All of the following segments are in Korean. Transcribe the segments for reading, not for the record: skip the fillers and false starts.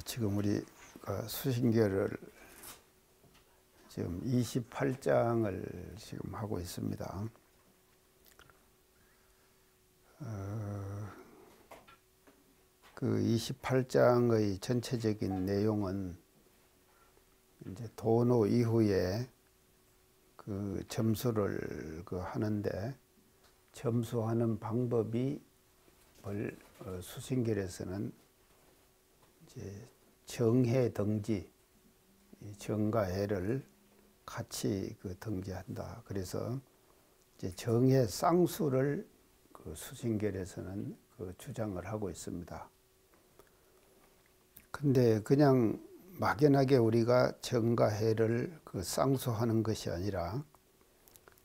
지금 우리가 수신결을 지금 28장을 지금 하고 있습니다. 그 28장의 전체적인 내용은 이제 도노 이후에 그 점수를 하는데, 점수하는 방법이 수신결에서는 이제 정해 등지, 정과 해를 같이 등지한다. 그래서 이제 정해 쌍수를 수신결에서는 주장을 하고 있습니다. 근데 그냥 막연하게 우리가 정과 해를 쌍수하는 것이 아니라,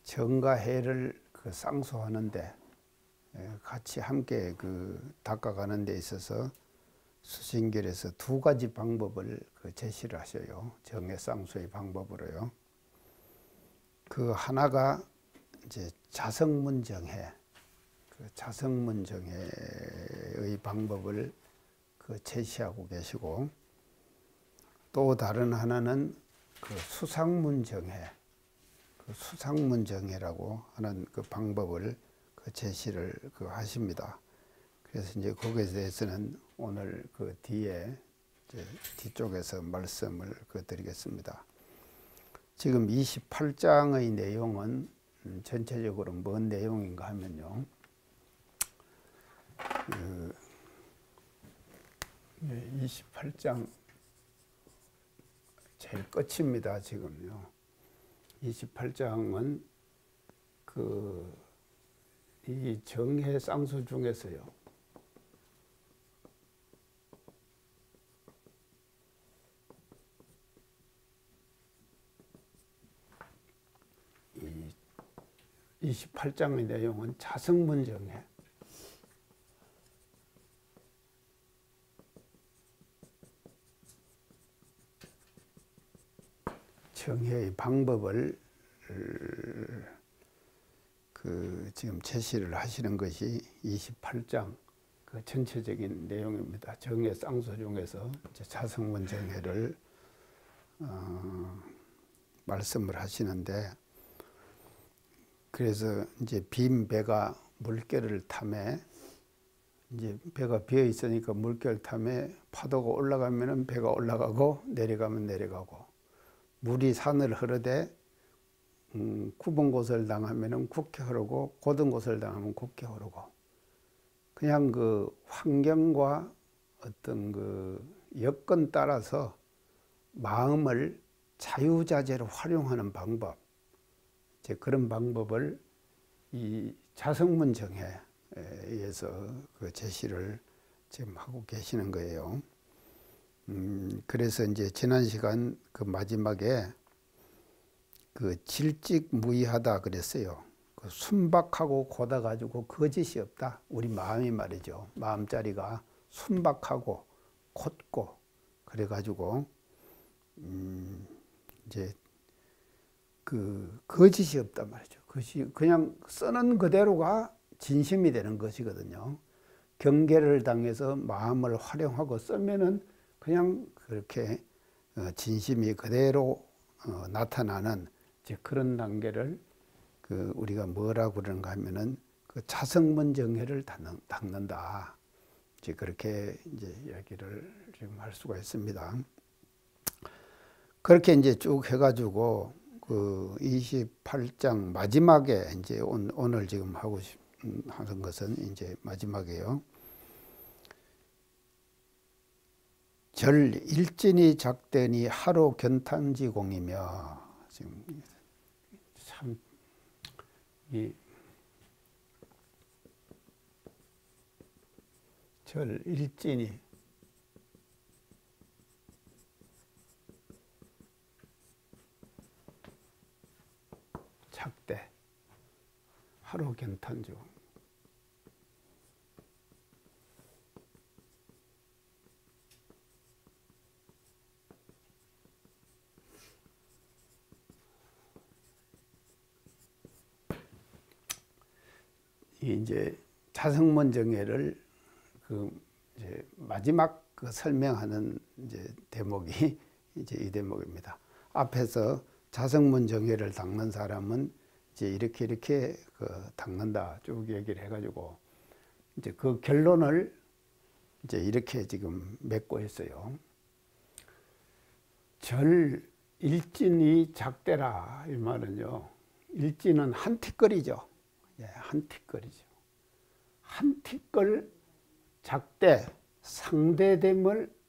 정과 해를 쌍수하는데 같이 함께 닦아가는 데 있어서 수신결에서 두 가지 방법을 제시를 하셔요. 정해 쌍수의 방법으로요. 그 하나가 이제 자성문정해, 자성문정해의 방법을 제시하고 계시고, 또 다른 하나는 수상문정해, 수상문정해라고 하는 방법을 제시를 하십니다. 그래서 이제 거기에 대해서는 오늘 뒤에 뒤쪽에서 말씀을 드리겠습니다. 지금 28장의 내용은 전체적으로 뭔 내용인가 하면요, 28장 제일 끝입니다. 지금요. 28장은 이 정해 쌍수 중에서요, 이 28장의 내용은 자성문정해, 정해의 방법을 지금 제시를 하시는 것이 28장 전체적인 내용입니다. 정해 쌍수 중에서 이제 자성문정해를 말씀을 하시는데, 그래서 이제 빈 배가 물결을 타매, 이제 배가 비어 있으니까 물결 타매 파도가 올라가면은 배가 올라가고 내려가면 내려가고, 물이 산을 흐르되 굽은 곳을 당하면은 굽게 흐르고 곧은 곳을 당하면 굽게 흐르고, 그냥 환경과 어떤 여건 따라서 마음을 자유자재로 활용하는 방법, 이제 그런 방법을 이 자성문정해에 의해서 제시를 지금 하고 계시는 거예요. 그래서 이제 지난 시간 마지막에 질직무이하다 그랬어요. 순박하고 고다가지고 거짓이 없다. 우리 마음이 말이죠. 마음자리가 순박하고 곧고 그래가지고 이제 거짓이 없다 말이죠. 그것이 그냥 쓰는 그대로가 진심이 되는 것이거든요. 경계를 당해서 마음을 활용하고 쓰면은 그냥 그렇게 진심이 그대로 나타나는 이제 그런 단계를 우리가 뭐라고 그러는가 하면은 자성문정해를 닦는다. 이제 그렇게 이제 이야기를 지금 할 수가 있습니다. 그렇게 이제 쭉 해가지고 28장 마지막에 이제 오늘 지금 하는 것은 이제 마지막이에요. 절 일진이 작되니 하루 견탄지공이며, 지금 참 절 일진이 작대 하루 견탄지공, 이제 자성문정해를 이제 마지막 그 설명하는 이제 대목이 이제 이 대목입니다. 앞에서 자성문 정회를 닦는 사람은 이제 이렇게 그 닦는다 쭉 얘기를 해가지고 이제 그 결론을 이제 이렇게 지금 맺고 있어요. 절 일진이 작대라 이 말은요. 일진은 한 티끌이죠. 예, 한 티끌이죠. 한 티끌 작대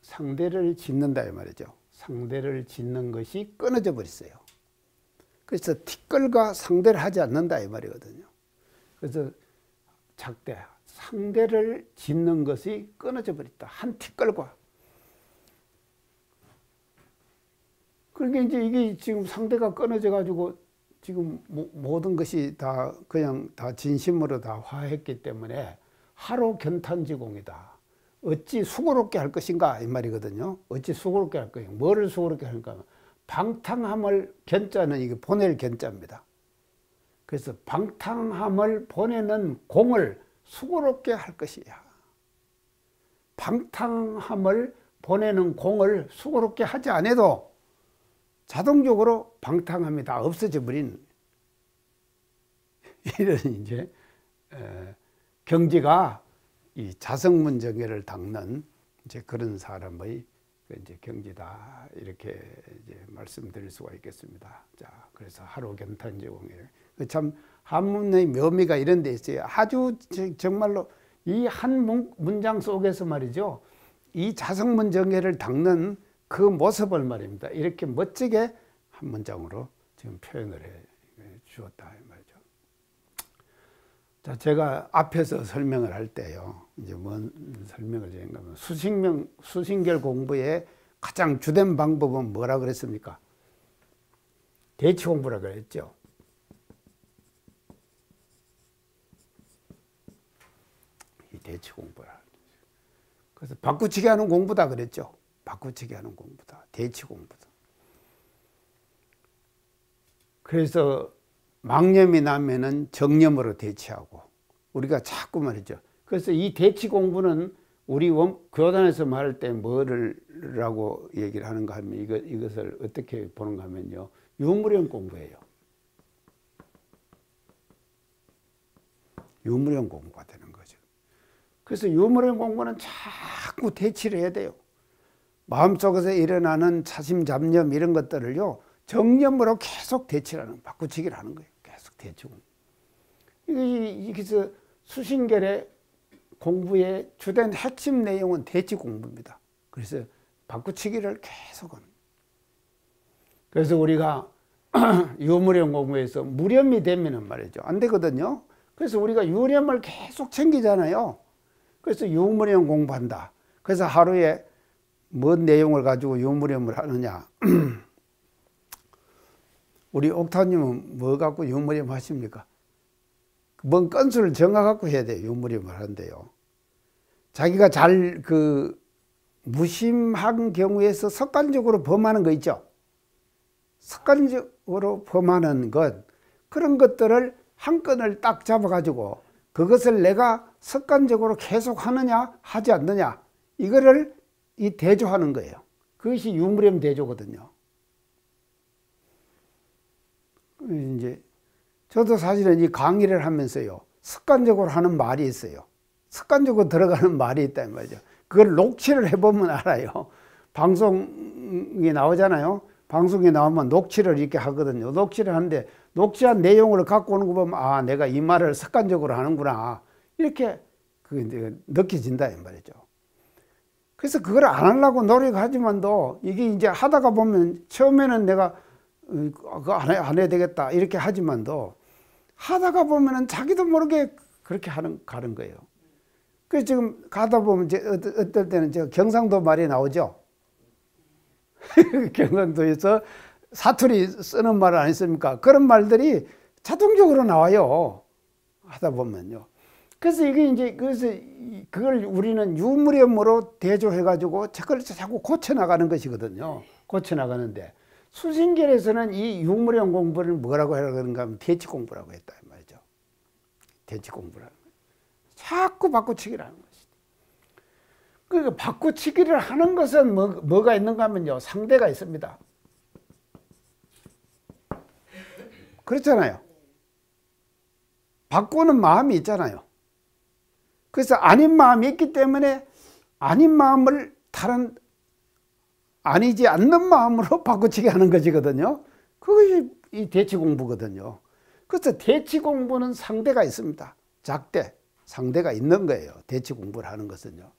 상대를 짓는다 이 말이죠. 상대를 짓는 것이 끊어져 버렸어요. 그래서 티끌과 상대를 하지 않는다 이 말이거든요. 그래서 작대 상대를 짓는 것이 끊어져 버렸다. 한 티끌과. 그러니까 이제 이게 지금 상대가 끊어져 가지고 지금 모든 것이 다 그냥 다 진심으로 다 화했기 때문에 하루 견탄지공이다. 어찌 수고롭게 할 것인가 이 말이거든요. 어찌 수고롭게 할 것인가. 뭐를 수고롭게 할까? 방탕함을 견자는 이게 보낼 견자입니다. 그래서 방탕함을 보내는 공을 수고롭게 할 것이야. 방탕함을 보내는 공을 수고롭게 하지 않아도 자동적으로 방탕함이 다 없어져 버린 이런 이제 경지가 이 자성문 정회를 닦는 이제 그런 사람의 이제 경지다 이렇게 이제 말씀드릴 수가 있겠습니다. 자, 그래서 하루 견탄지공회 참 한문의 묘미가 이런 데 있어요. 아주 정말로 이 한 문장 속에서 말이죠. 이 자성문 정회를 닦는 그 모습을 말입니다. 이렇게 멋지게 한 문장으로 지금 표현을 해 주었다 이 말이죠. 자, 제가 앞에서 설명을 할 때요. 이제 뭔 설명을 드린가면 수신결 공부의 가장 주된 방법은 뭐라 그랬습니까? 대치 공부라 그랬죠. 이 대치 공부라. 그래서 바꾸치기 하는 공부다 그랬죠. 바꾸치기 하는 공부다. 대치 공부다. 그래서 망념이 나면은 정념으로 대치하고 우리가 자꾸 말이죠. 그래서 이 대치 공부는 우리 교단에서 말할 때 뭐라고 얘기를 하는가 하면 이것을 어떻게 보는가 하면요. 유무령 공부예요. 유무령 공부가 되는 거죠. 그래서 유무령 공부는 자꾸 대치를 해야 돼요. 마음속에서 일어나는 차심, 잡념 이런 것들을요. 정념으로 계속 대치를 하는, 바꾸치기를 하는 거예요. 계속 대치고. 그래서 수신결의 공부의 주된 핵심 내용은 대치 공부입니다. 그래서 바꾸치기를 계속 하는. 그래서 우리가 유무령 공부에서 무렴이 되면은 말이죠. 안 되거든요. 그래서 우리가 유렴을 계속 챙기잖아요. 그래서 유무령 공부한다. 그래서 하루에 뭔 내용을 가지고 유무렴을 하느냐. 우리 옥타님은 뭐 갖고 유무렴 하십니까? 뭔 건수를 정해갖고 해야 돼요. 유무렴을 하는데요. 자기가 잘 무심한 경우에서 습관적으로 범하는 거 있죠. 습관적으로 범하는 것, 그런 것들을 한 건을 딱 잡아가지고 그것을 내가 습관적으로 계속 하느냐 하지 않느냐 이거를 이 대조하는 거예요. 그것이 유무렴 대조거든요. 이제 저도 사실은 이 강의를 하면서요. 습관적으로 하는 말이 있어요. 습관적으로 들어가는 말이 있단 말이죠. 그걸 녹취를 해보면 알아요. 방송이 나오잖아요. 방송에 나오면 녹취를 이렇게 하거든요. 녹취를 하는데 녹취한 내용을 갖고 오는 거 보면 아, 내가 이 말을 습관적으로 하는구나. 이렇게 느껴진다 이 말이죠. 그래서 그걸 안 하려고 노력하지만도 이게 이제 하다가 보면 처음에는 내가 그거 안 해야 되겠다 이렇게 하지만도 하다가 보면은 자기도 모르게 그렇게 가는 거예요. 그래서 지금 가다 보면 이제 어떨 때는 저 경상도 말이 나오죠. 경상도에서 사투리 쓰는 말 아니습니까? 그런 말들이 자동적으로 나와요. 하다 보면요. 그래서 이게 이제 그걸 우리는 유무렴으로 대조해가지고 그걸 자꾸 고쳐나가는 것이거든요. 고쳐나가는데 수신결에서는 이 유무렴 공부를 뭐라고 하는가 하면 대치 공부라고 했다 이 말이죠. 대치 공부라는 거예요. 자꾸 바꾸치기를 하는 것이죠. 그러니까 바꾸치기를 하는 것은 뭐가 있는가 하면요. 상대가 있습니다. 그렇잖아요. 바꾸는 마음이 있잖아요. 그래서 아닌 마음이 있기 때문에 아닌 마음을 다른 아니지 않는 마음으로 바꾸치기 하는 것이거든요. 그것이 이 대치 공부거든요. 그래서 대치 공부는 상대가 있습니다. 작대, 상대가 있는 거예요. 대치 공부를 하는 것은요.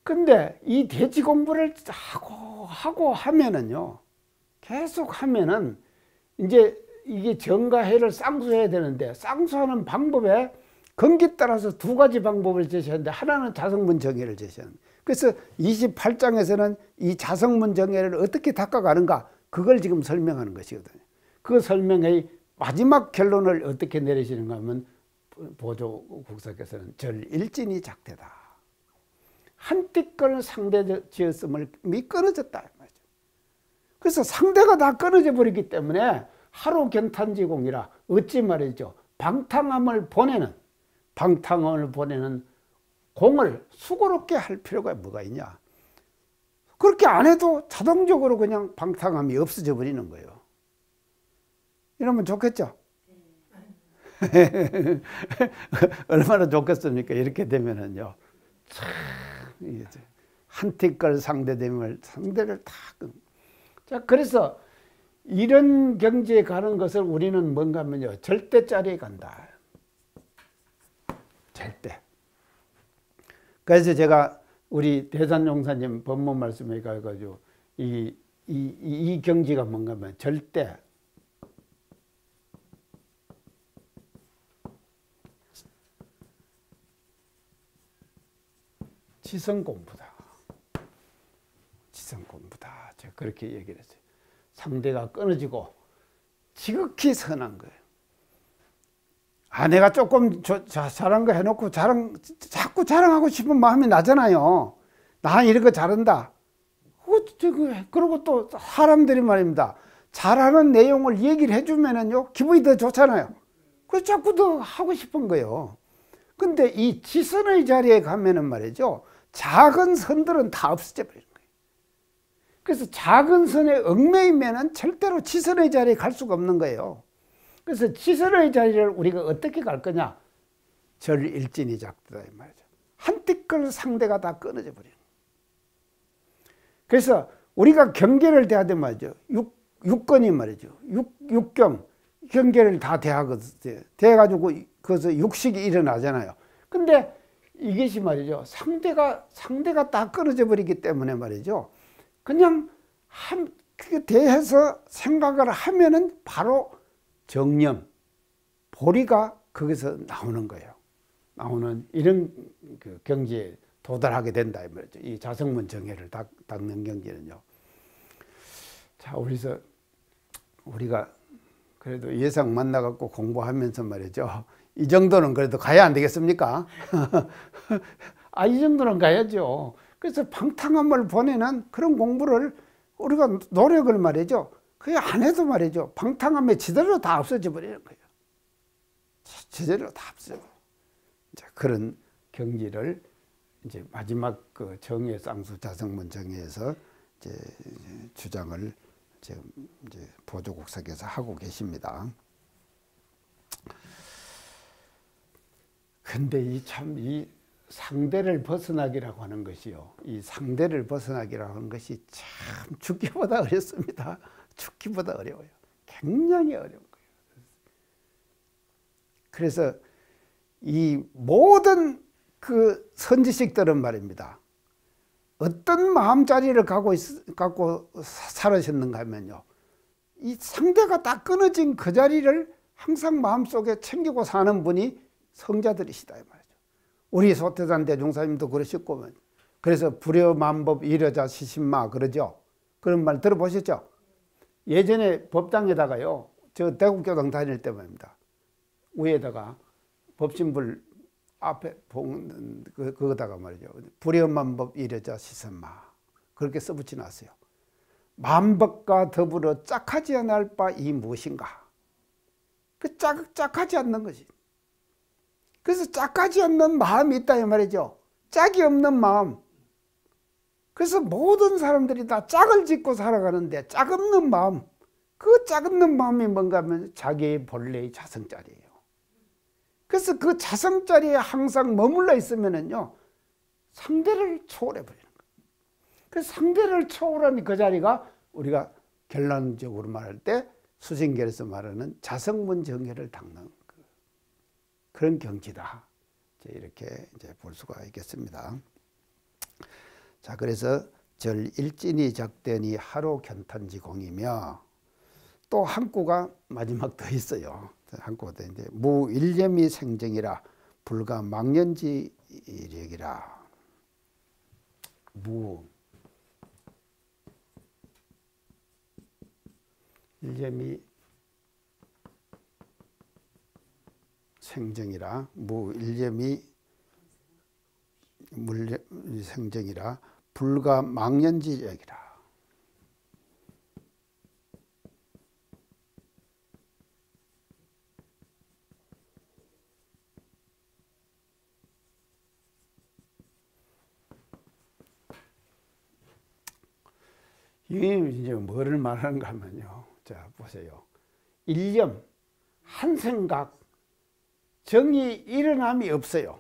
근데 이 대치 공부를 하고 하면은요. 계속 하면은 이제 이게 정과 해를 쌍수해야 되는데 쌍수하는 방법에 건기 따라서 두 가지 방법을 제시하는데 하나는 자성문 정해를 제시하는 거예요. 그래서 28장에서는 이 자성문 정해를 어떻게 닦아가는가 그걸 지금 설명하는 것이거든요. 그 설명의 마지막 결론을 어떻게 내리시는가 하면 보조국사께서는 절일진이 작대다. 한티끌 상대 지었음을 끊어졌다. 그래서 상대가 다 끊어져 버리기 때문에 하루 경탄지공이라 어찌 말이죠. 방탕함을 보내는 공을 수고롭게 할 필요가 뭐가 있냐. 그렇게 안 해도 자동적으로 그냥 방탕함이 없어져 버리는 거예요. 이러면 좋겠죠? 얼마나 좋겠습니까? 이렇게 되면은요. 참, 한티끌 상대됨을 상대를 다 자, 그래서 이런 경지에 가는 것을 우리는 뭔가 하면요. 절대짜리에 간다. 절대. 그래서 제가 우리 대산용사님 법문 말씀에 가가지고 이 경지가 뭔가 하면 절대. 지성공부다. 지성공부다. 제가 그렇게 얘기를 했어요. 상대가 끊어지고 지극히 선한 거예요. 내가 조금 잘한 거 해놓고 자꾸 자랑하고 싶은 마음이 나잖아요. 나 이런 거 잘한다. 그리고 또 사람들이 말입니다. 잘하는 내용을 얘기를 해주면은요, 기분이 더 좋잖아요. 그래서 자꾸 더 하고 싶은 거예요. 근데 이 지선의 자리에 가면은 말이죠. 작은 선들은 다 없어져 버리는 거예요. 그래서 작은 선에 얽매이면은 절대로 지선의 자리에 갈 수가 없는 거예요. 그래서 지선의 자리를 우리가 어떻게 갈 거냐? 절일진이 작대다 이 말이죠. 한티끌 상대가 다 끊어져 버리는 거예요. 그래서 우리가 경계를 대야 되 말이죠. 육건이 말이죠. 육경 경계를 다 대하거든요. 대해가지고 거기서 육식이 일어나잖아요. 근데 이것이 말이죠. 상대가 다 끊어져 버리기 때문에 말이죠. 그냥 대해서 생각을 하면은 바로 정념, 보리가 거기서 나오는 거예요. 나오는 이런 그 경지에 도달하게 된다 이 말이죠. 이 자성문 정해를 닦는 경지는요. 자, 우리가 그래도 예상 만나갖고 공부하면서 말이죠. 이 정도는 그래도 가야 안 되겠습니까? 이 정도는 가야죠. 그래서 방탕함을 보내는 그런 공부를 우리가 노력을 말이죠. 그게 안 해도 말이죠. 방탕함에 지대로 다 없어져 버리는 거예요. 지대로 다 없어져. 이제 그런 경지를 이제 마지막 그 정의 쌍수 자성문 정의에서 이제 주장을 지금 이제 보조국사께서 하고 계십니다. 근데 이 상대를 벗어나기라고 하는 것이요. 이 상대를 벗어나기라고 하는 것이 참 죽기보다 어렵습니다. 죽기보다 어려워요. 굉장히 어려운 거예요. 그래서 이 모든 그 선지식들은 말입니다. 어떤 마음자리를 갖고 살으셨는가 하면요. 이 상대가 다 끊어진 그 자리를 항상 마음속에 챙기고 사는 분이 성자들이시다 이 말이죠. 우리 소태산 대종사님도 그러셨고, 그래서 불여만법 일여자 시신마 그러죠. 그런 말 들어보셨죠? 예전에 법당에다가요, 저 대국교당 다닐 때 말입니다. 위에다가 법신불 앞에 그거다가 말이죠. 불여만법 일여자 시신마 그렇게 써붙여 놨어요. 만법과 더불어 짝하지 않을 바 이 무엇인가? 그 짝하지 않는 것이. 그래서 짝하지 않는 마음이 있다 이 말이죠. 짝이 없는 마음. 그래서 모든 사람들이 다 짝을 짓고 살아가는데 짝 없는 마음. 그 짝 없는 마음이 뭔가 하면 자기의 본래의 자성자리예요. 그래서 그 자성자리에 항상 머물러 있으면은요, 상대를 초월해 버리는 거예요. 그래서 상대를 초월하니 그 자리가 우리가 결론적으로 말할 때 수생결에서 말하는 자성문 정회를 닦는 그런 경지다. 이렇게 이제 볼 수가 있겠습니다. 자, 그래서 절 일진이 적되니 하루 견탄지공이며 또 한 구가 마지막 더 있어요. 한 구가 더 이제 무일념이 생정이라 불가 망년지력이라. 일념이 생정이라 무일념이 생정이라 불가 망년지력이라. 이게 이제 뭐를 말하는가 하면요. 자, 보세요. 일념, 한 생각, 정이 일어남이 없어요.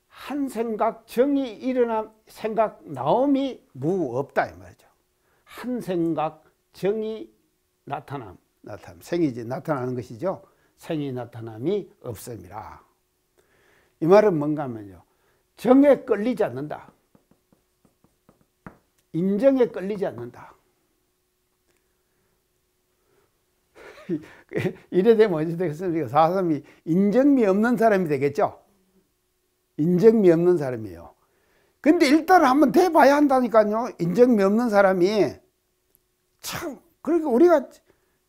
한 생각, 정이 일어남, 생각 나옴이 없다 이 말이죠. 한 생각, 정이 나타남, 생이지 나타나는 것이죠. 생이 나타남이 없음이라. 이 말은 뭔가 하면요. 정에 끌리지 않는다. 인정에 끌리지 않는다. 이래 되면 어찌 되겠습니까? 사람이 인정미 없는 사람이 되겠죠? 인정미 없는 사람이에요. 근데 일단 한번 돼봐야 한다니까요. 인정미 없는 사람이 참, 그러니까 우리가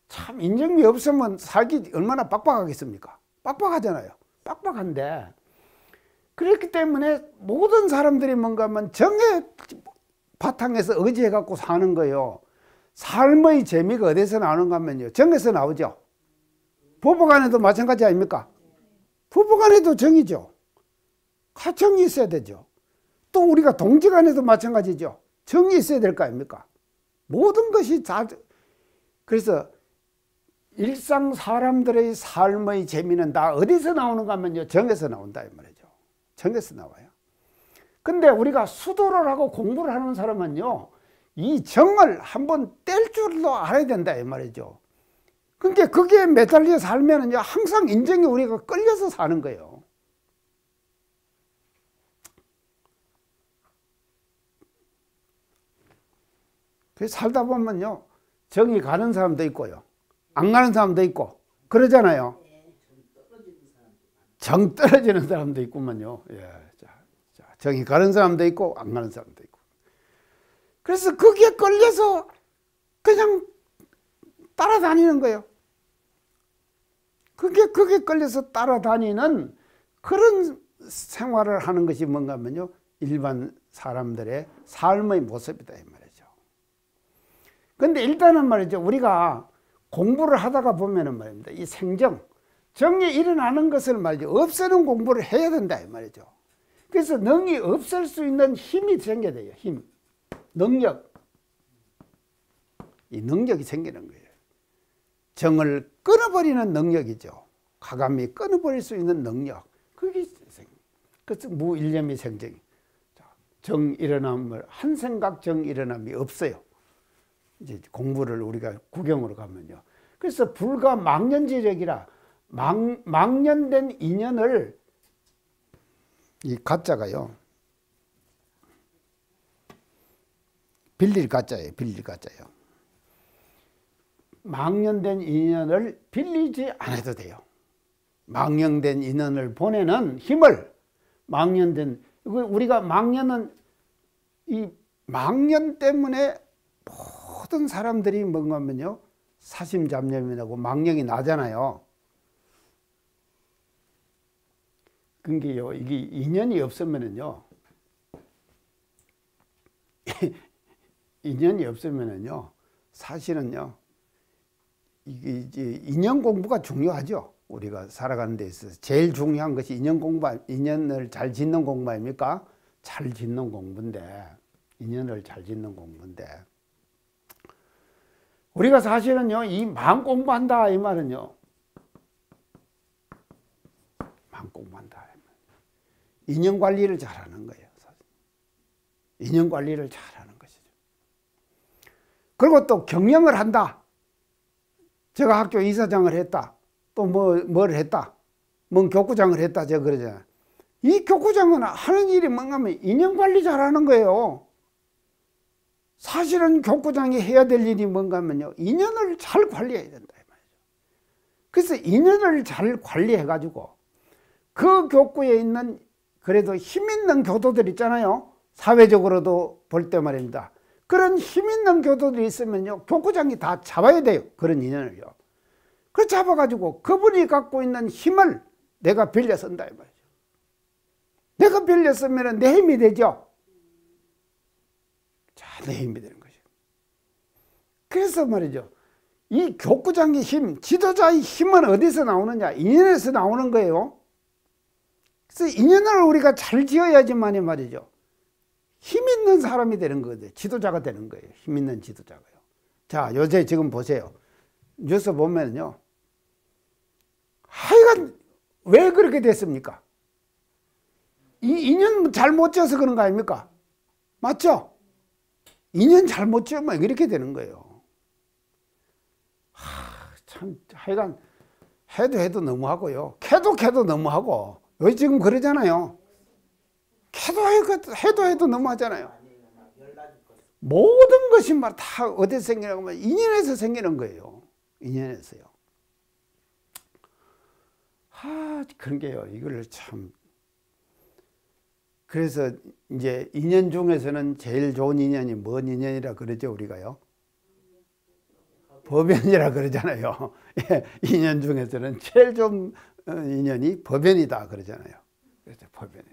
참 인정미 없으면 살기 얼마나 빡빡하겠습니까? 빡빡하잖아요. 빡빡한데, 그렇기 때문에 모든 사람들이 뭔가 하면 정에 바탕에서 의지해갖고 사는 거예요. 삶의 재미가 어디서 나오는가 하면요. 정에서 나오죠. 부부간에도 마찬가지 아닙니까? 부부간에도 정이죠. 정이 있어야 되죠. 또 우리가 동지간에도 마찬가지죠. 정이 있어야 될 거 아닙니까? 모든 것이 다. 그래서 일상 사람들의 삶의 재미는 다 어디서 나오는가 하면요. 정에서 나온다 이 말이죠. 정에서 나와요. 근데 우리가 수도를 하고 공부를 하는 사람은요, 이 정을 한번 뗄 줄도 알아야 된다 이 말이죠. 그러니까 거기에 매달려 살면은요, 항상 인정에 우리가 끌려서 사는 거예요. 그래서 살다 보면요, 정이 가는 사람도 있고요, 안 가는 사람도 있고 그러잖아요. 정 떨어지는 사람도 있구만요. 예. 정이 가는 사람도 있고 안 가는 사람도 있고. 그래서 거기에 끌려서 그냥 따라다니는 거예요. 그게 끌려서 따라다니는 그런 생활을 하는 것이 뭔가 하면요, 일반 사람들의 삶의 모습이다 이 말이죠. 근데 일단은 말이죠, 우리가 공부를 하다가 보면은 말입니다, 이 생정, 정이 일어나는 것을 말이죠, 없애는 공부를 해야 된다 이 말이죠. 그래서 능이 없앨 수 있는 힘이 생겨야 돼요. 힘, 능력. 이 능력이 생기는 거예요. 정을 끊어버리는 능력이죠. 가감히 끊어버릴 수 있는 능력. 그게 그래서 무일념이 생정. 정 일어남을, 한 생각 정 일어남이 없어요. 이제 공부를 우리가 구경으로 가면요. 그래서 불가 망년지력이라, 망년된 인연을, 이 가짜가요, 빌릴 가짜예요. 빌릴 가짜예요. 망년된 인연을 빌리지 않아도 돼요. 망령된 인연을 보내는 힘을, 망년된, 우리가 망년은, 이 망년 때문에 모든 사람들이 뭔가 하면요, 사심잡념이 나고 망령이 나잖아요. 그게요, 이게 인연이 없으면은요, 인연이 없으면은요, 사실은요, 이게 이제 인연 공부가 중요하죠. 우리가 살아가는 데 있어서 제일 중요한 것이 인연을 잘 짓는 공부 아닙니까? 잘 짓는 공부인데, 인연을 잘 짓는 공부인데, 우리가 사실은요, 이 마음 공부한다 이 말은요, 마음 공부한다 이 말. 인연 관리를 잘하는 거예요. 사실. 인연 관리를 잘하는 것이죠. 그리고 또 경영을 한다. 제가 학교 이사장을 했다. 또 뭘 했다. 뭔 교구장을 했다. 제가 그러잖아요. 이 교구장은 하는 일이 뭔가 하면 인연 관리 잘하는 거예요. 사실은 교구장이 해야 될 일이 뭔가 하면요, 인연을 잘 관리해야 된다 이 말이죠. 그래서 인연을 잘 관리해 가지고 그 교구에 있는 그래도 힘 있는 교도들 있잖아요. 사회적으로도 볼 때 말입니다. 그런 힘 있는 교도들이 있으면요, 교구장이 다 잡아야 돼요. 그런 인연을요. 그 잡아가지고 그분이 갖고 있는 힘을 내가 빌려 쓴다 이 말이죠. 내가 빌려 쓰면 내 힘이 되죠. 자, 내 힘이 되는 것이죠. 그래서 말이죠, 이 교구장의 힘, 지도자의 힘은 어디서 나오느냐? 인연에서 나오는 거예요. 그래서 인연을 우리가 잘 지어야지만이 말이죠, 힘 있는 사람이 되는 거거든요. 지도자가 되는 거예요. 힘 있는 지도자가요. 자, 요새 지금 보세요. 뉴스 보면요, 하여간 왜 그렇게 됐습니까? 이 인연 잘못 지어서 그런 거 아닙니까? 맞죠? 인연 잘못 지으면 이렇게 되는 거예요. 참 하여간 해도 너무하고요. 캐도 너무하고. 여기 지금 그러잖아요. 해도 너무하잖아요. 모든 것이 막 다 어디서 생기냐고 하면 인연에서 생기는 거예요. 인연에서요. 그런 게요. 이걸 참. 그래서 이제 인연 중에서는 제일 좋은 인연이 뭔 인연이라 그러죠, 우리가요? 법연이라 그러잖아요. 예, 인연 중에서는 제일 좋은 인연이 법연이다 그러잖아요. 그래서 법연이.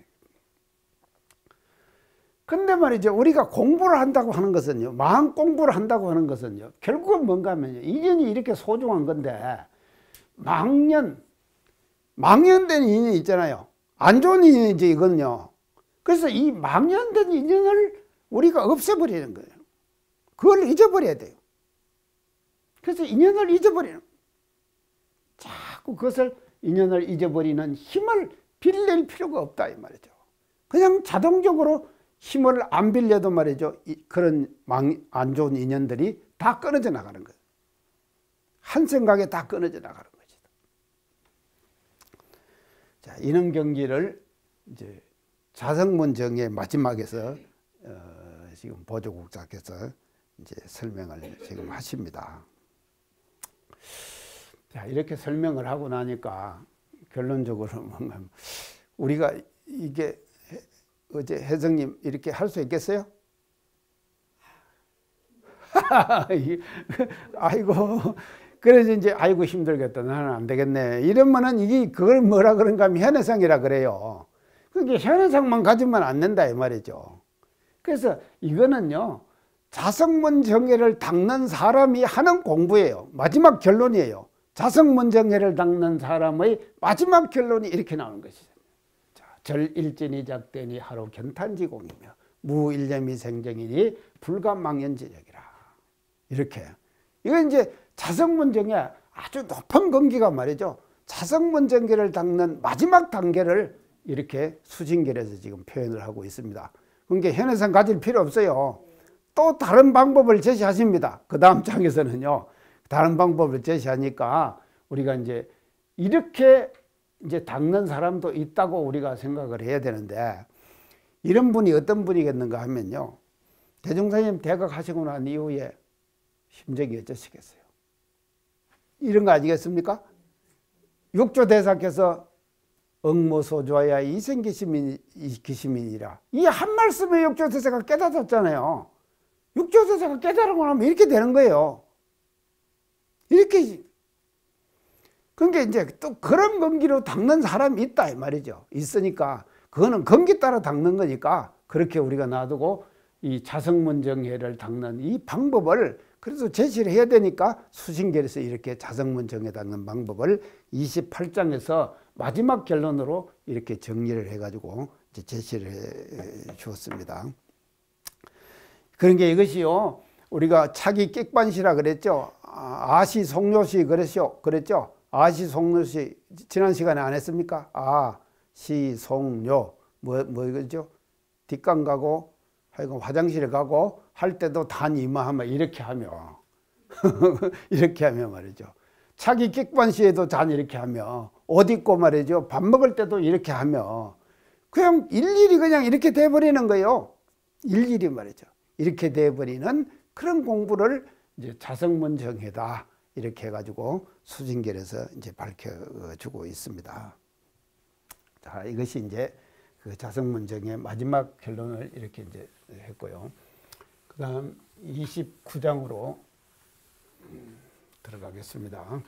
근데 말이죠, 우리가 공부를 한다고 하는 것은요, 마음 공부를 한다고 하는 것은요, 결국은 뭔가 하면요, 인연이 이렇게 소중한 건데, 망연된 인연이 있잖아요. 안 좋은 인연이지, 이건요. 그래서 이 망연된 인연을 우리가 없애버리는 거예요. 그걸 잊어버려야 돼요. 그래서 인연을 잊어버리는, 자꾸 그것을 인연을 잊어버리는 힘을 빌릴 필요가 없다 이 말이죠. 그냥 자동적으로 힘을 안 빌려도 말이죠, 그런 안 좋은 인연들이 다 끊어져 나가는 거예요. 한 생각에 다 끊어져 나가는 것이다. 자, 이런 경기를 이제 자성문정의 마지막에서 지금 보조국장께서 이제 설명을 지금 하십니다. 자, 이렇게 설명을 하고 나니까 결론적으로 뭔가 우리가 이게 어제 혜성님 이렇게 할 수 있겠어요? 아이고, 그래서 이제 아이고 힘들겠다, 나는 안 되겠네 이러면은 이게 그걸 뭐라 그런가 하면 현해상이라 그래요. 그게 현해상만 가지면 안 된다 이 말이죠. 그래서 이거는요, 자성문정회를 닦는 사람이 하는 공부예요. 마지막 결론이에요. 자성문정회를 닦는 사람의 마지막 결론이 이렇게 나오는 것이죠. 절일진이 작되니 하루 견탄지공이며 무일념이 생정이니 불가망연지력이라. 이렇게. 이건 이제 자성문정회 아주 높은 경기가 말이죠. 자성문정회를 닦는 마지막 단계를 이렇게 수징결에서 지금 표현을 하고 있습니다. 그러니까 현해상 가질 필요 없어요. 또 다른 방법을 제시하십니다. 그 다음 장에서는요, 다른 방법을 제시하니까 우리가 이제 이렇게 이제 닦는 사람도 있다고 우리가 생각을 해야 되는데, 이런 분이 어떤 분이겠는가 하면요, 대종사님 대각하시고 난 이후에 심정이 어쩌시겠어요? 이런 거 아니겠습니까? 육조대사께서 억모소조야 이생기시민이라, 이 한 말씀에 육조대사가 깨닫았잖아요. 육조대사가 깨달은 나면 이렇게 되는 거예요. 이렇게. 그러니까 이제 또 그런 건기로 닦는 사람이 있다 이 말이죠. 있으니까 그거는 건기 따라 닦는 거니까 그렇게 우리가 놔두고 이 자성문정회를 닦는 이 방법을 그래서 제시를 해야 되니까 수신결에서 이렇게 자성문 정에 닿는 방법을 28장에서 마지막 결론으로 이렇게 정리를 해가지고 이제 제시를 해 주었습니다. 그런 게 이것이요, 우리가 차기 객반시라 그랬죠. 아시 송료시 그랬죠. 아시 송료시 지난 시간에 안 했습니까? 아시 송료 이거죠? 뒷강 가고 하여간 화장실에 가고 할 때도 단 이마하면 이렇게 하며 이렇게 하며 말이죠. 차기 객반시에도 단 이렇게 하며 옷 입고 말이죠. 밥 먹을 때도 이렇게 하며 그냥 일일이 그냥 이렇게 돼버리는 거예요. 일일이 말이죠. 이렇게 돼버리는 그런 공부를 이제 자성문정회다 이렇게 해가지고 수진결에서 이제 밝혀주고 있습니다. 자, 이것이 이제 그 자성문정의 마지막 결론을 이렇게 이제 했고요. 그 다음 29장으로 들어가겠습니다.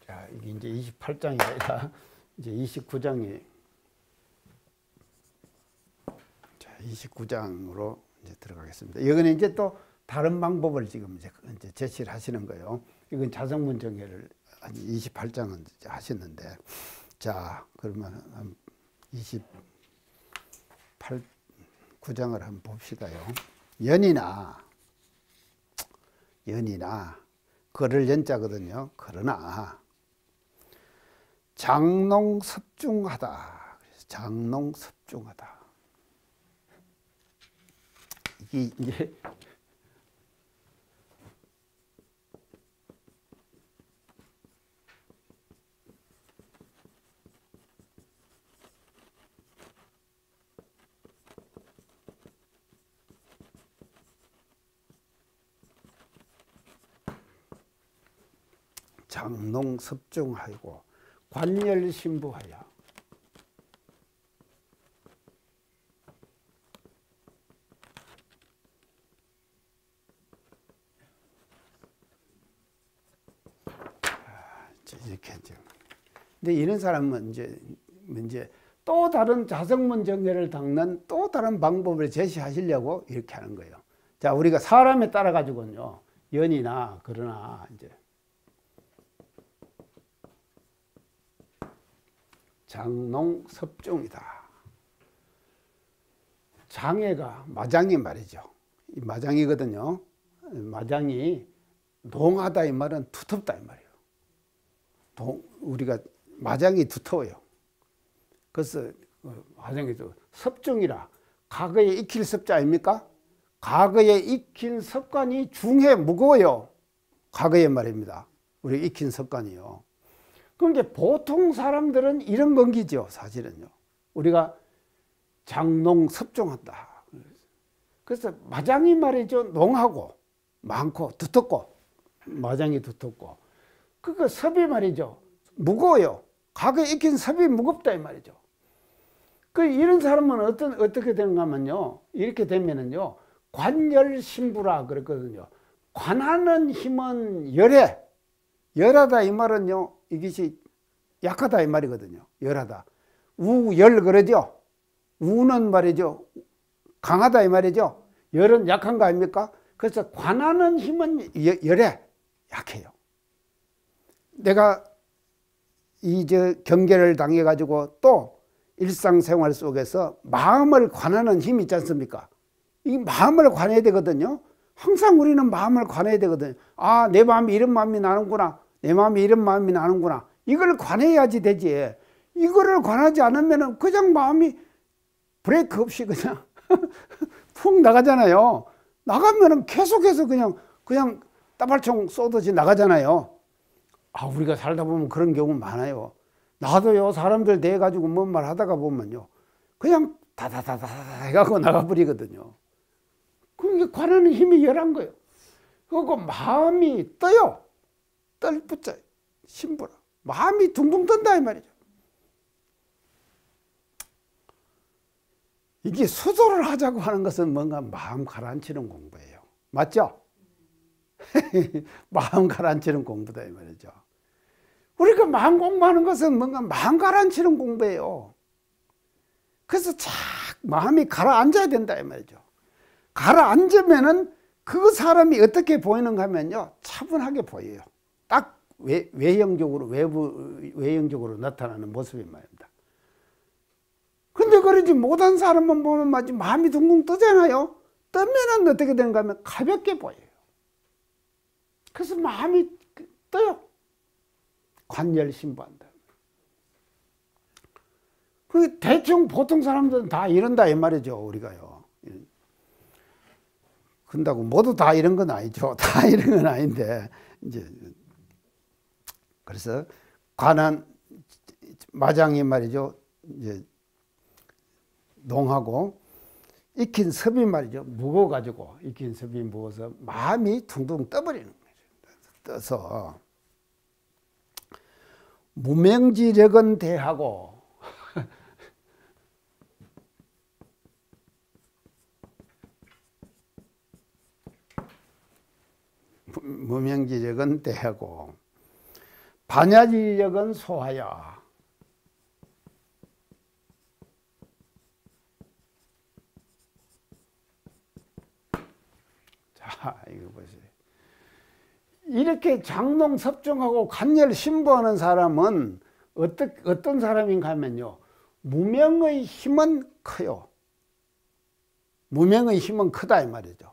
자, 이게 이제 28장이 아니라 이제 29장이, 자, 29장으로 이제 들어가겠습니다. 이거는 이제 또 다른 방법을 지금 이제 제시를 하시는 거예요. 이건 자성문정회를 28장은 이제 하셨는데, 자, 그러면 29장을 한번 봅시다요. 연이나 걸을 연자거든요. 그러나 장농섭중하다. 장농섭중하다. 이게 이제 장농섭중하고 관열신부하여. 이렇게 이제. 근데 이런 사람은 이제 또 다른 자성문정회를 닦는 또 다른 방법을 제시하시려고 이렇게 하는 거예요. 자, 우리가 사람에 따라 가지고는요, 연이나 그러나 이제 장농섭중이다. 장애가 마장이 말이죠. 이 마장이거든요. 마장이 농하다 이 말은 두텁다 이 말이에요. 우리가 마장이 두터워요. 그래서 마장이도 섭중이라 과거에 익힐 섭자 아닙니까? 과거에 익힌 습관이 중해 무거워요. 과거에 말입니다. 우리 익힌 습관이요. 그러니까 보통 사람들은 이런 건기죠. 사실은요. 우리가 장농섭중한다. 그래서 마장이 말이죠. 농하고 많고 두텁고 마장이 두텁고 그거 섭이 말이죠. 무거워요. 과거에 익힌 섭이 무겁다 이 말이죠. 그 이런 사람은 어떻게 되는가 하면요. 이렇게 되면은요. 관열신부라 그랬거든요. 관하는 힘은 열하다 이 말은요. 이것이 약하다 이 말이거든요. 열하다. 우열 그러죠. 우는 말이죠. 강하다 이 말이죠. 열은 약한 거 아닙니까? 그래서 관하는 힘은 약해요. 내가 경계를 당해 가지고 또 일상생활 속에서 마음을 관하는 힘이 있지 않습니까? 이 마음을 관해야 되거든요. 항상 우리는 마음을 관해야 되거든요. 아, 내 마음이 이런 마음이 나는구나. 내 마음이 이런 마음이 나는구나. 이걸 관해야지 되지. 이거를 관하지 않으면 그냥 마음이 브레이크 없이 그냥 푹 나가잖아요. 나가면은 계속해서 그냥 따발총 쏘듯이 나가잖아요. 아, 우리가 살다 보면 그런 경우 많아요. 나도요, 사람들 대해가지고 뭔 말 하다가 보면요. 그냥 다다다다 해가고 나가버리거든요. 그게 관하는 힘이 열한 거예요. 그리고 마음이 떠요. 떨붙자 신부라. 마음이 둥둥 뜬다 이 말이죠. 이게 수도를 하자고 하는 것은 뭔가 마음 가라앉히는 공부예요. 맞죠? 마음 가라앉히는 공부다 이 말이죠. 우리가 마음 공부하는 것은 뭔가 마음 가라앉히는 공부예요. 그래서 마음이 가라앉아야 된다 이 말이죠. 가라앉으면은 그 사람이 어떻게 보이는가 하면요, 차분하게 보여요. 딱 외형적으로, 외형적으로 나타나는 모습이 말입니다. 근데 그러지 못한 사람만 보면 마음이 둥둥 뜨잖아요. 뜨면은 어떻게 되는가 하면 가볍게 보여요. 그래서 마음이 떠요. 관열심부한다. 그 대충 보통 사람들은 다 이런다 이 말이죠, 우리가요. 근다고 모두 다 이런 건 아니죠. 다 이런 건 아닌데, 이제 그래서 관한 마장이 말이죠, 이제 농하고 익힌 섭이 말이죠, 무거워가지고, 익힌 섭이 무거워서 마음이 둥둥 떠버리는 거죠. 떠서 무명지력은 대하고 무명지력은 대하고 반야지력은 소하여. 자, 이거 보세요. 이렇게 장농 섭정하고 간열 신부하는 사람은 어떤 사람인가 하면요, 무명의 힘은 커요. 무명의 힘은 크다 이 말이죠.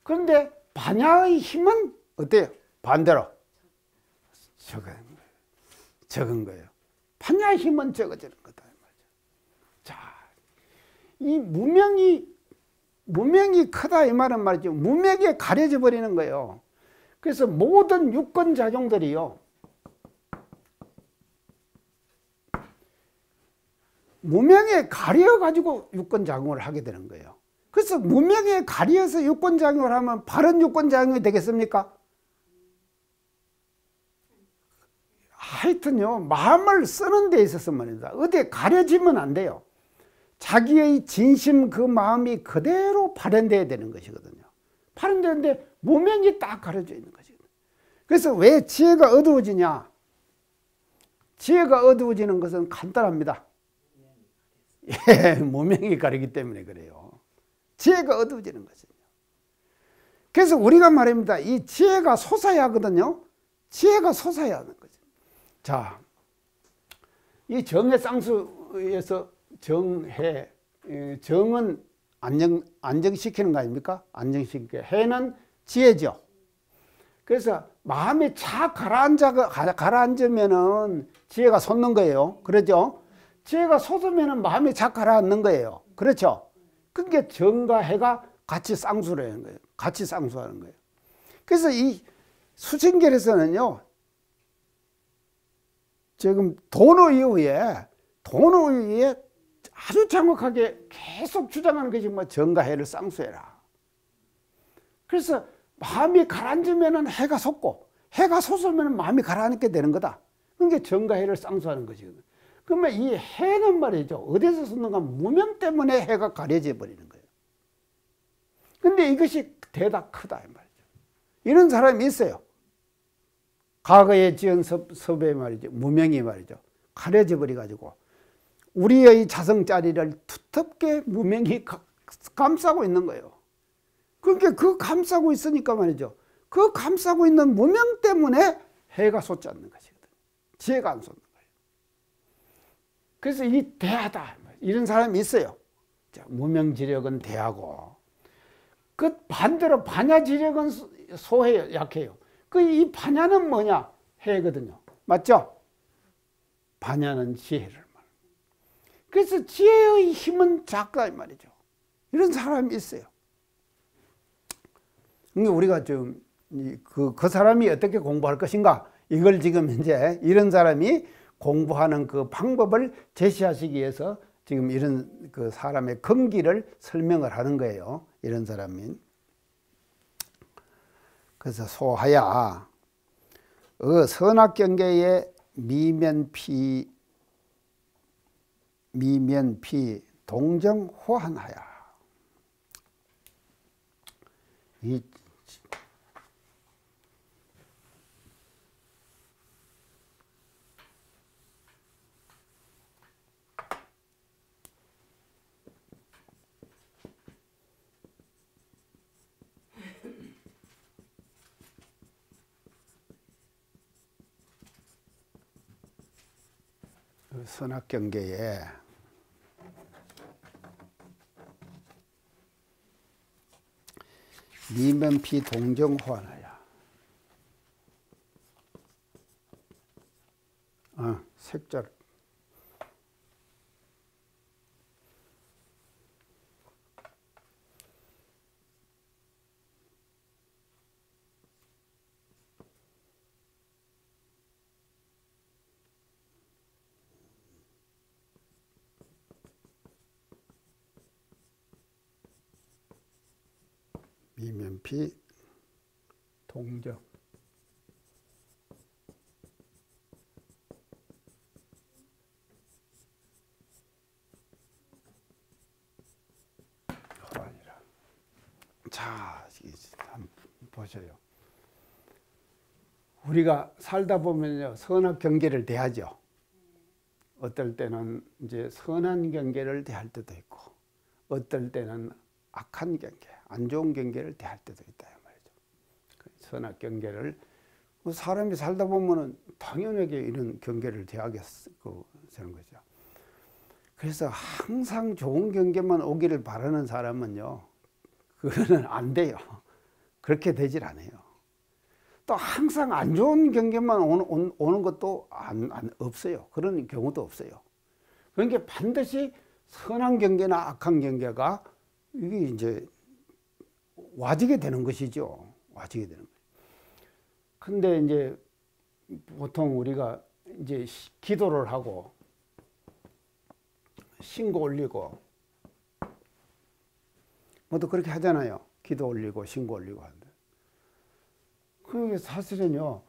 그런데 반야의 힘은 어때요? 반대로 적은 거예요. 반야의 힘은 적어지는 거다 이 말이죠. 자, 이 무명이 크다 이 말은 말이죠, 무명에 가려져 버리는 거예요. 그래서 모든 유권작용들이요, 무명에 가려가지고 유권작용을 하게 되는 거예요. 그래서 무명에 가려서 유권작용을 하면 바른 유권작용이 되겠습니까? 하여튼요, 마음을 쓰는 데 있어서 말입니다, 어디에 가려지면 안 돼요. 자기의 진심 그 마음이 그대로 발현돼야 되는 것이거든요. 발현되는데 무명이 딱 가려져 있는 것이거든요. 그래서 왜 지혜가 어두워지냐? 지혜가 어두워지는 것은 간단합니다. 예, 무명이 가리기 때문에 그래요. 지혜가 어두워지는 것이죠. 그래서 우리가 말입니다, 이 지혜가 솟아야 하거든요. 지혜가 솟아야 하는 거죠. 자, 이 정해 쌍수에서 정은 안정시키는 거 아닙니까? 안정시키게. 해는 지혜죠. 그래서 마음이 착 가라앉으면은 지혜가 솟는 거예요. 그렇죠? 지혜가 솟으면은 마음이 착 가라앉는 거예요. 그렇죠? 그게 정과 해가 같이 쌍수를 하는 거예요. 같이 쌍수하는 거예요. 그래서 이 수신결에서는요, 지금 돈의 이후에 아주 정확하게 계속 주장하는 것이 뭐 정과 해를 쌍수해라. 그래서 마음이 가라앉으면 해가 솟고, 해가 솟으면 마음이 가라앉게 되는 거다. 그게 정과 해를 쌍수하는 것이거든. 그러면 이 해는 말이죠, 어디서 솟는가? 무명 때문에 해가 가려져 버리는 거예요. 근데 이것이 대다 크다 이 말이죠. 이런 사람이 있어요. 과거에 지은 섭에 말이죠, 무명이 말이죠, 가려져 버려 가지고 우리의 자성자리를 두텁게 무명이 감싸고 있는 거예요. 그러니까 그 감싸고 있으니까 말이죠, 그 감싸고 있는 무명 때문에 해가 솟지 않는 것이거든. 지혜가 안 솟는 거예요. 그래서 이 대하다, 이런 사람이 있어요. 자, 무명지력은 대하고, 그 반대로 반야지력은 소해요, 약해요. 이 반야는 뭐냐? 해거든요. 맞죠? 반야는 지혜를 말합니다. 그래서 지혜의 힘은 작다 이 말이죠. 이런 사람이 있어요. 그러니까 우리가 좀 그 사람이 어떻게 공부할 것인가, 이걸 지금 이제 이런 사람이 공부하는 그 방법을 제시하시기 위해서 지금 이런 그 사람의 근기를 설명을 하는 거예요. 이런 사람이. 그래서 소하야 선악경계의 미면피 동정호환하야. 이 선악경계에 미면피 동정호환하야. 색깔. 미면피 동정. 호환이라. 자, 한번 보세요. 우리가 살다 보면요, 선악 경계를 대하죠. 어떨 때는 이제 선한 경계를 대할 때도 있고, 어떨 때는 악한 경계, 안 좋은 경계를 대할 때도 있다 말이죠. 선악 경계를 사람이 살다 보면은 당연하게 이런 경계를 대하겠고 되는 거죠. 그래서 항상 좋은 경계만 오기를 바라는 사람은요, 그거는 안 돼요. 그렇게 되질 않아요. 또 항상 안 좋은 경계만 오는 것도 없어요. 그런 경우도 없어요. 그러니까 반드시 선한 경계나 악한 경계가 이게 이제 와지게 되는 것이죠. 와지게 되는 거예요. 근데 이제 보통 우리가 이제 기도를 하고 신고 올리고 모두 그렇게 하잖아요. 기도 올리고 신고 올리고 하는데. 그게 사실은요,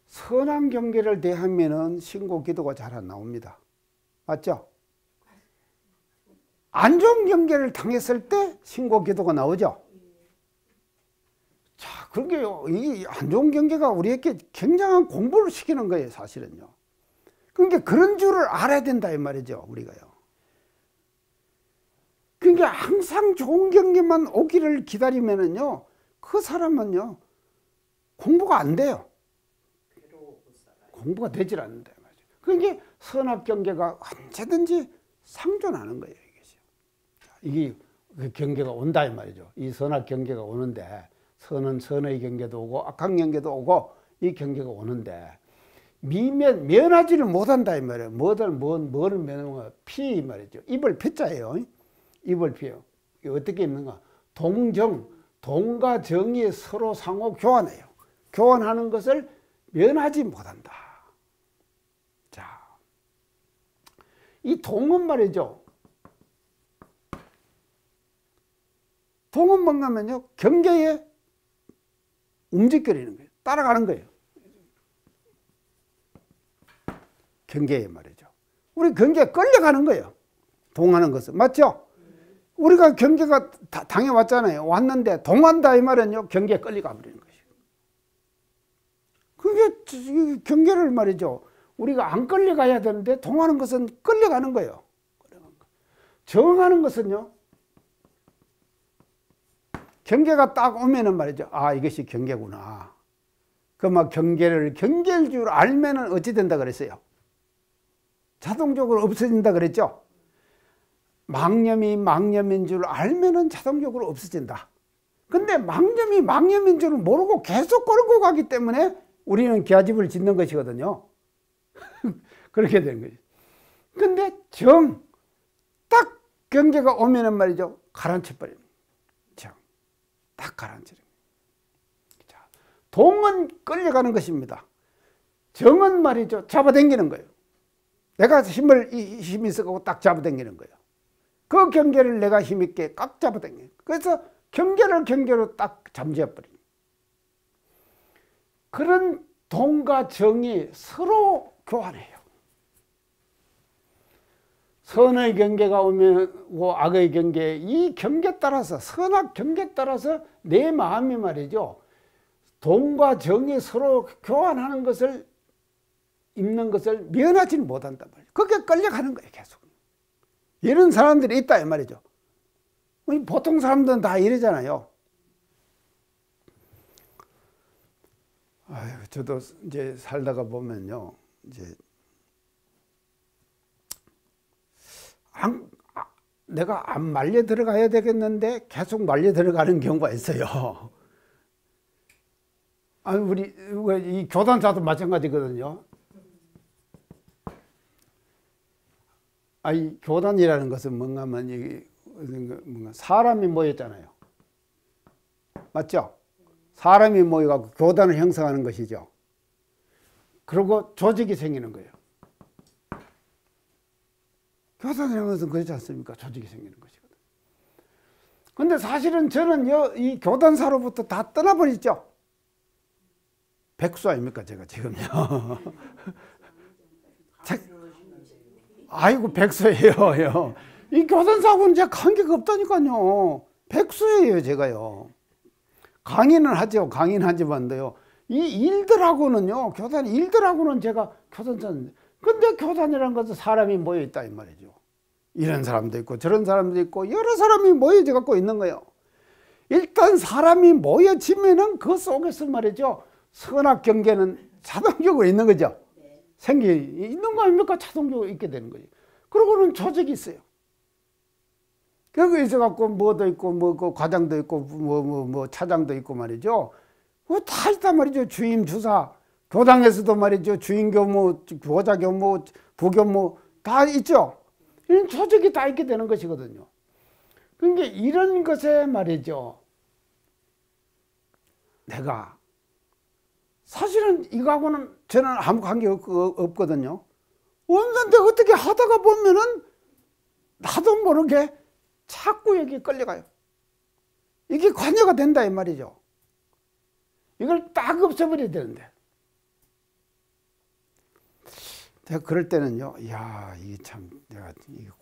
선한 경계를 대하면은 신고 기도가 잘 안 나옵니다. 맞죠? 안 좋은 경계를 당했을 때 신고 기도가 나오죠. 자, 그러게요. 이 안 좋은 경계가 우리에게 굉장한 공부를 시키는 거예요, 사실은요. 그러니까 그런 줄을 알아야 된다 이 말이죠, 우리가요. 그러니까 항상 좋은 경계만 오기를 기다리면은요, 그 사람은요, 공부가 안 돼요. 공부가 되질 않는다 이 말이죠. 그러니까 선악 경계가 언제든지 상존하는 거예요. 이게 그 경계가 온다 이 말이죠. 이 선악 경계가 오는데, 선은 선의 경계도 오고 악한 경계도 오고 이 경계가 오는데 면하지를 못한다 이 말이에요. 뭐를 면하는 피 말이죠. 입을 피자예요. 입을 피요. 어떻게 입는가? 동정, 동과 정이 서로 상호 교환해요. 교환하는 것을 면하지 못한다. 자, 이 동은 말이죠. 동은 뭔가면요, 경계에 움직거리는 거예요. 따라가는 거예요. 경계에 말이죠. 우리 경계에 끌려가는 거예요. 동하는 것은. 맞죠? 우리가 경계가 당해왔잖아요. 왔는데 동한다 이 말은요, 경계에 끌려가 버리는 것이에요. 그게 경계를 말이죠. 우리가 안 끌려가야 되는데 동하는 것은 끌려가는 거예요. 정하는 것은요, 경계가 딱 오면은 말이죠. 아, 이것이 경계구나. 그 막 경계일 줄 알면은 어찌 된다 그랬어요? 자동적으로 없어진다 그랬죠? 망념이 망념인 줄 알면은 자동적으로 없어진다. 근데 망념이 망념인 줄 모르고 계속 끌고 가기 때문에 우리는 기아집을 짓는 것이거든요. 그렇게 되는 거죠. 근데 딱 경계가 오면은 말이죠. 가라앉혀 버립니다. 딱 가라앉히는 거예요. 동은 끌려가는 것입니다. 정은 말이죠. 잡아당기는 거예요. 내가 힘이 있어가지고 딱 잡아당기는 거예요. 그 경계를 내가 힘있게 꽉 잡아당겨요. 그래서 경계로 딱 잠재워버립니다. 그런 동과 정이 서로 교환해요. 선의 경계가 오고 악의 경계, 이 경계 따라서, 선악 경계 따라서 내 마음이 말이죠, 동과 정이 서로 교환하는 것을, 입는 것을 면하지는 못한단 말이에요. 그게 끌려가는 거예요, 계속. 이런 사람들이 있다 이 말이죠. 보통 사람들은 다 이러잖아요. 아유, 저도 이제 살다가 보면요, 이제 내가 안 말려 들어가야 되겠는데 계속 말려 들어가는 경우가 있어요. 아니, 우리 이 교단사도 마찬가지거든요. 아니, 교단이라는 것은 뭔가 하면 뭔가 사람이 모였잖아요. 맞죠? 사람이 모여갖고 교단을 형성하는 것이죠. 그리고 조직이 생기는 거예요. 교단이라는 것은 그렇지 않습니까? 조직이 생기는 것이거든. 근데 사실은 저는 이 교단사로부터 다 떠나버렸죠. 백수 아닙니까, 제가 지금요. 아이고, 백수예요. 이 교단사하고는 제가 관계가 없다니까요. 백수예요, 제가요. 강의는 하죠. 강의는 하지만요. 이 일들하고는요, 교단 일들하고는 제가 교단사인데, 근데 교단이라는 것은 사람이 모여있다 이 말이죠. 이런 사람도 있고 저런 사람도 있고 여러 사람이 모여져 갖고 있는 거예요. 일단 사람이 모여지면은 그 속에서 말이죠, 선악경계는 자동적으로 있는 거죠. 있는 거 아닙니까? 자동적으로 있게 되는 거죠. 그러고는 조직이 있어요. 거기 있어갖고 뭐도 있고 뭐 과장도 있고 뭐 차장도 있고 말이죠. 다 있단 말이죠. 주임 주사. 교당에서도 말이죠. 주임 교무, 보좌 교무, 부교무 다 있죠. 이런 조직이 다 있게 되는 것이거든요. 그러니까 이런 것에 말이죠. 내가 사실은 이거하고는 저는 아무 관계 없거든요. 없는데 어떻게 하다가 보면은 나도 모르게 자꾸 여기 끌려가요. 이게 관여가 된다 이 말이죠. 이걸 딱 없애버려야 되는데. 제가 그럴 때는요, 이야, 이게 참, 내가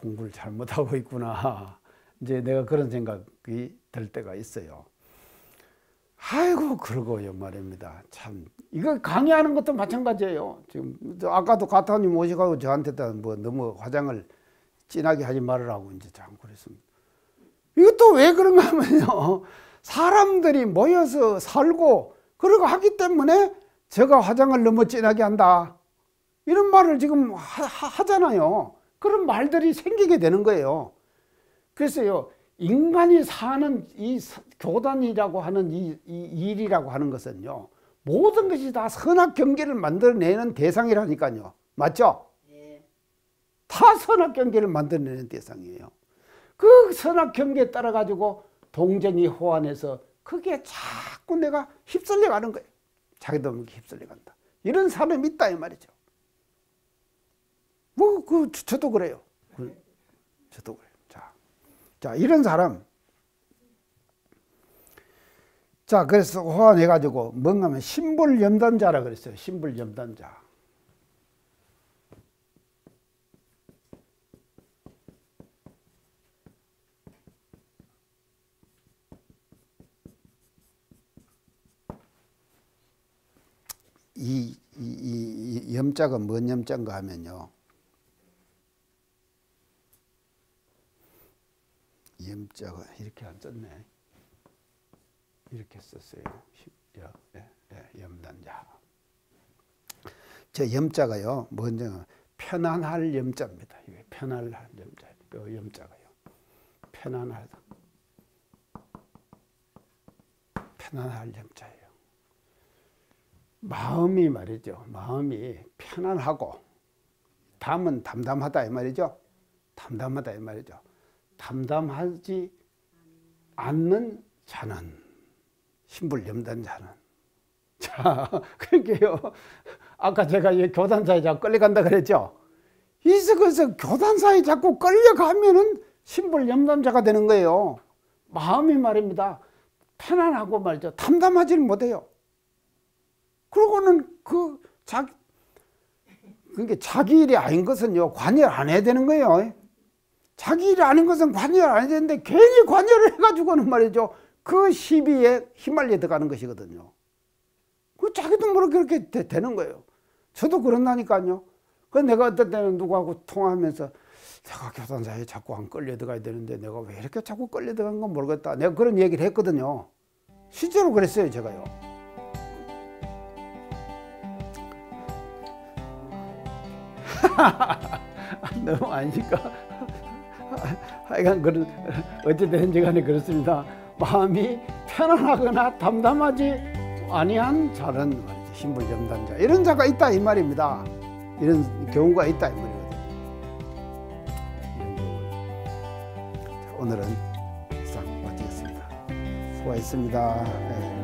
공부를 잘못하고 있구나. 이제 내가 그런 생각이 들 때가 있어요. 아이고, 그러고요, 말입니다. 참, 이거 강의하는 것도 마찬가지예요. 지금, 아까도 가타님 오시고 저한테 뭐 너무 화장을 진하게 하지 말으라고 이제 참 그랬습니다. 이것도 왜 그런가 하면요, 사람들이 모여서 살고, 그러고 하기 때문에 제가 화장을 너무 진하게 한다. 이런 말을 지금 하잖아요. 그런 말들이 생기게 되는 거예요. 그래서요, 인간이 사는 이 교단이라고 하는 이 일이라고 하는 것은요, 모든 것이 다 선악 경계를 만들어내는 대상이라니까요. 맞죠? 네. 다 선악 경계를 만들어내는 대상이에요. 그 선악 경계에 따라 가지고 동정이 호환해서 그게 자꾸 내가 휩쓸려 가는 거예요. 자기도 모르게 휩쓸려 간다. 이런 사람이 있다 이 말이죠. 저도 그래요. 저도 그래요. 자, 이런 사람. 자, 그래서 호환해가지고 뭔가 하면 신불염단자라 그랬어요. 신불염단자. 이 염자가 뭔 염자인가 하면요. 염자가 이렇게 안 썼네. 이렇게 썼어요. 염단자. 저 염자가요, 뭔가 편안할 염자입니다. 이게 편안할 염자. 그 염자가요. 편안하다. 편안할 염자예요. 마음이 말이죠. 마음이 편안하고, 담은 담담하다 이 말이죠. 담담하다 이 말이죠. 담담하지 않는 자는 신불염단자는. 자, 그러니까요. 아까 제가 교단사에 자꾸 끌려간다 그랬죠. 그래서 교단사에 자꾸 끌려가면은 신불염단자가 되는 거예요. 마음이 말입니다. 편안하고 말이죠. 담담하지를 못해요. 그러고는 그러니까 자기 일이 아닌 것은요, 관여를 안 해야 되는 거예요. 자기 일이 아닌 것은 관여를 안 해야 되는데 괜히 관여를 해가지고는 말이죠, 그 시비에 휘말려 들어가는 것이거든요. 그 자기도 모르게 그렇게 되는 거예요. 저도 그런다니까요. 그래서 내가 어떤 때는 누구하고 통화하면서 내가 교단사에 자꾸 안 끌려 들어가야 되는데 내가 왜 이렇게 자꾸 끌려 들어간 건 모르겠다. 내가 그런 얘기를 했거든요. 실제로 그랬어요, 제가요. 너무 아니까. 하여간 그런 어찌됐든지 간에 그렇습니다. 마음이 편안하거나 담담하지 아니한 자는 말이죠. 신불정단자 이런 자가 있다 이 말입니다. 이런 경우가 있다 이 말이거든요. 이런 경우. 오늘은 이상 마치겠습니다. 수고하셨습니다. 네.